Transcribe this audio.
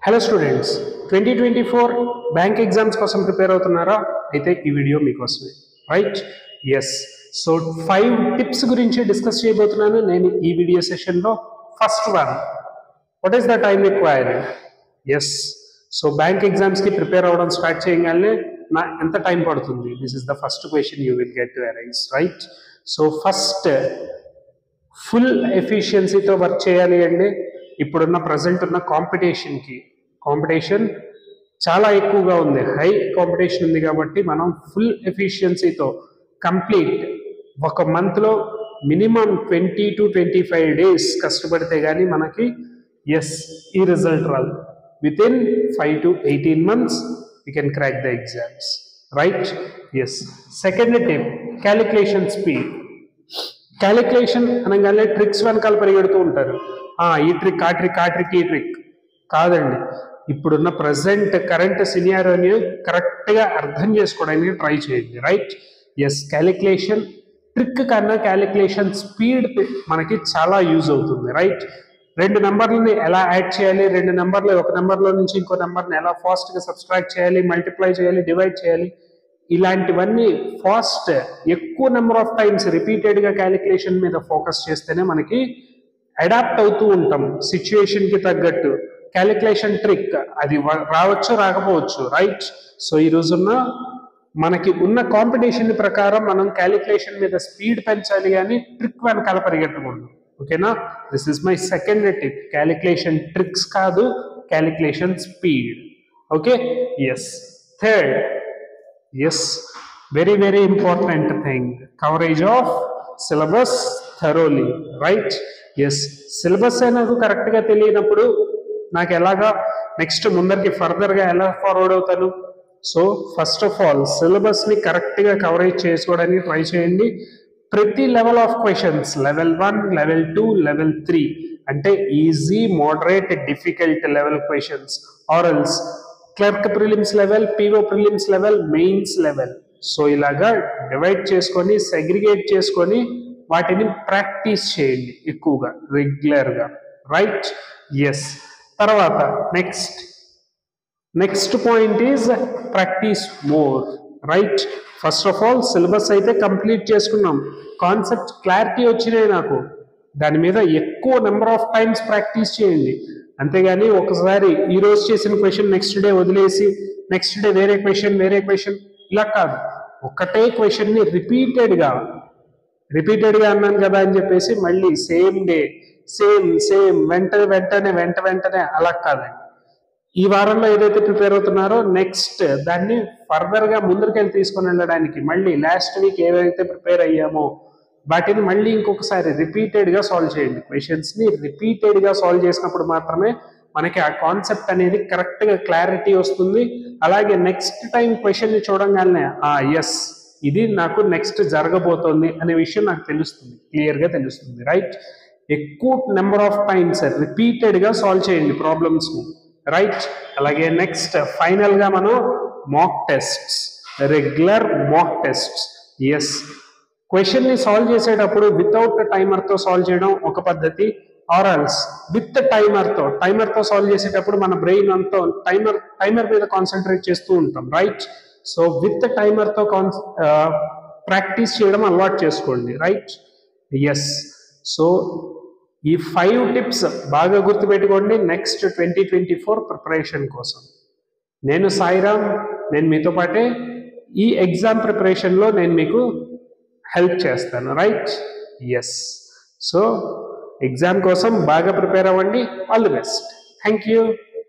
Hello students, 2024 bank exams కోసం prepare అవుతున్నారా? అయితే ఈ వీడియో మీకోసమే, రైట్? ఎస్. సో 5 టిప్స్ గురించి డిస్కస్ చేయబోతున్నాను నేను ఈ వీడియో సెషన్లో. First one, what is the time required? Yes. So bank ఎగ్జామ్స్కి ప్రిపేర్ అవ్వడం స్టార్ట్ చేయగానే ఎంత టైం పడుతుంది? This is the first question you will get to arise, right? So first, full ఎఫిషియన్సీతో వర్క్ చేయాలి అండి. ఇప్పుడున్న ప్రజెంట్ ఉన్న కాంపిటీషన్ చాలా ఎక్కువగా ఉంది, హై కాంపిటీషన్ ఉంది. కాబట్టి మనం ఫుల్ ఎఫిషియన్సీతో కంప్లీట్ ఒక మంత్లో మినిమం 20 to 25 days కష్టపడితే కానీ మనకి ఈ రిజల్ట్ రాదు. With in 5 to 18 months we can crack the exams, right? Yes. Second tip, calculation speed. Calculation అనగానే ట్రిక్స్ వెనకాల పరిగెడుతూ ఉంటారు. ఈ ట్రిక్, ఆ ట్రిక్, ఈ ట్రిక్ కాదండి. ఇప్పుడున్న ప్రజెంట్ కరెంట్ సినారియోని కరెక్ట్గా అర్థం చేసుకోవడానికి ట్రై చేయండి, రైట్? ఎస్. క్యాలిక్యులేషన్ ట్రిక్ కన్నా క్యాలిక్యులేషన్ స్పీడ్ మనకి చాలా యూజ్ అవుతుంది, రైట్? 2 నెంబర్లని ఎలా యాడ్ చేయాలి, 2 నెంబర్లు ఒక నెంబర్లో నుంచి ఇంకో నెంబర్ని ఎలా ఫాస్ట్గా సబ్స్ట్రాక్ట్ చేయాలి, మల్టిప్లై చేయాలి, డివైడ్ చేయాలి, ఇలాంటివన్నీ ఫాస్ట్ ఎక్కువ నెంబర్ ఆఫ్ టైమ్స్ రిపీటెడ్గా క్యాలిక్యులేషన్ మీద ఫోకస్ చేస్తేనే మనకి అడాప్ట్ అవుతూ ఉంటాం సిచ్యుయేషన్కి తగ్గట్టు. క్యాలిక్యులేషన్ ట్రిక్ అది రావచ్చు, రాకపోవచ్చు, రైట్? సో ఈ రోజున్న మనకి ఉన్న కాంపిటీషన్ ప్రకారం మనం క్యాలిక్యులేషన్ మీద స్పీడ్ పెంచాలి కానీ ట్రిక్ వెనకాల పరిగెట్టకూడదు, ఓకేనా? This is my second tip. Calculation tricks కాదు, calculation speed, okay? Yes. Third, very very important thing, coverage of syllabus thoroughly, right? Syllabus నాకు కరెక్ట్గా తెలియనప్పుడు నాకు ఎలాగా నెక్స్ట్ ముందరికి ఫర్దర్గా ఎలా ఫార్వర్డ్ అవుతాను? సో ఫస్ట్ ఆఫ్ ఆల్ సిలబస్ని కరెక్ట్గా కవరేజ్ చేసుకోవడానికి ట్రై చేయండి. ప్రతి level of questions, level 1, level 2, level 3 అంటే easy, moderate, difficult level questions, ఆరల్స్, clerk prelims level, PO prelims level, mains level. So ఇలాగా డివైడ్ చేసుకొని, సెగ్రిగేట్ చేసుకొని వాటిని ప్రాక్టీస్ చేయండి ఎక్కువగా, రెగ్యులర్గా, రైట్? ఎస్. తర్వాత next point is practice more, right? First of all syllabus అయితే కంప్లీట్ చేసుకున్నాం, కాన్సెప్ట్ క్లారిటీ వచ్చినాయి నాకు, దాని మీద ఎక్కువ నెంబర్ ఆఫ్ టైమ్స్ ప్రాక్టీస్ చేయండి. అంతేగాని ఒకసారి ఈరోజు చేసిన క్వశ్చన్ నెక్స్ట్ డే వదిలేసి నెక్స్ట్ డే వేరే క్వశ్చన్ ఇలా కాదు. ఒకటే క్వశ్చన్ని రిపీటెడ్గా అన్నాను కదా అని చెప్పేసి మళ్ళీ సేమ్ డే సేమ్ వెంటనే అలా కాదండి. ఈ వారంలో ఏదైతే ప్రిపేర్ అవుతున్నారో నెక్స్ట్ దాన్ని ఫర్దర్గా ముందరికెళ్ళి తీసుకొని వెళ్ళడానికి మళ్ళీ లాస్ట్ వీక్ ఏవైతే ప్రిపేర్ అయ్యామో వాటిని మళ్ళీ ఇంకొకసారి రిపీటెడ్గా సాల్వ్ చేయండి. క్వశ్చన్స్ని రిపీటెడ్గా సాల్వ్ చేసినప్పుడు మాత్రమే మనకి ఆ కాన్సెప్ట్ అనేది కరెక్ట్గా క్లారిటీ వస్తుంది. అలాగే నెక్స్ట్ టైం క్వశ్చన్ని చూడంగానే ఇది నాకు నెక్స్ట్ జరగబోతోంది అనే విషయం నాకు తెలుస్తుంది, క్లియర్గా తెలుస్తుంది, రైట్? ఎక్కువ నెంబర్ ఆఫ్ టైమ్స్ రిపీటెడ్గా సాల్వ్ చేయండి ప్రాబ్లమ్స్ని, రైట్? అలాగే నెక్స్ట్ ఫైనల్గా మనం mock tests, regular mock tests. క్వశ్చన్ని సాల్వ్ చేసేటప్పుడు వితౌట్ టైమర్తో సాల్వ్ చేయడం ఒక పద్ధతి, ఆర్ఎల్స్ విత్ టైమర్తో సాల్వ్ చేసేటప్పుడు మన బ్రెయిన్ అంతా టైమర్ మీద కాన్సన్ట్రేట్ చేస్తూ ఉంటాం, రైట్? సో విత్ టైమర్తో ప్రాక్టీస్ చేయడం అలవాటు చేసుకోండి, రైట్? సో ఈ 5 టిప్స్ బాగా గుర్తుపెట్టుకోండి నెక్స్ట్ 2024 ప్రిపరేషన్ కోసం. నేను సాయిరామ్, నేను మీతో పాటే ఈ ఎగ్జామ్ ప్రిపరేషన్లో నేను మీకు హెల్ప్ చేస్తాను, రైట్? సో ఎగ్జామ్ కోసం బాగా ప్రిపేర్ అవ్వండి. All the best. Thank you.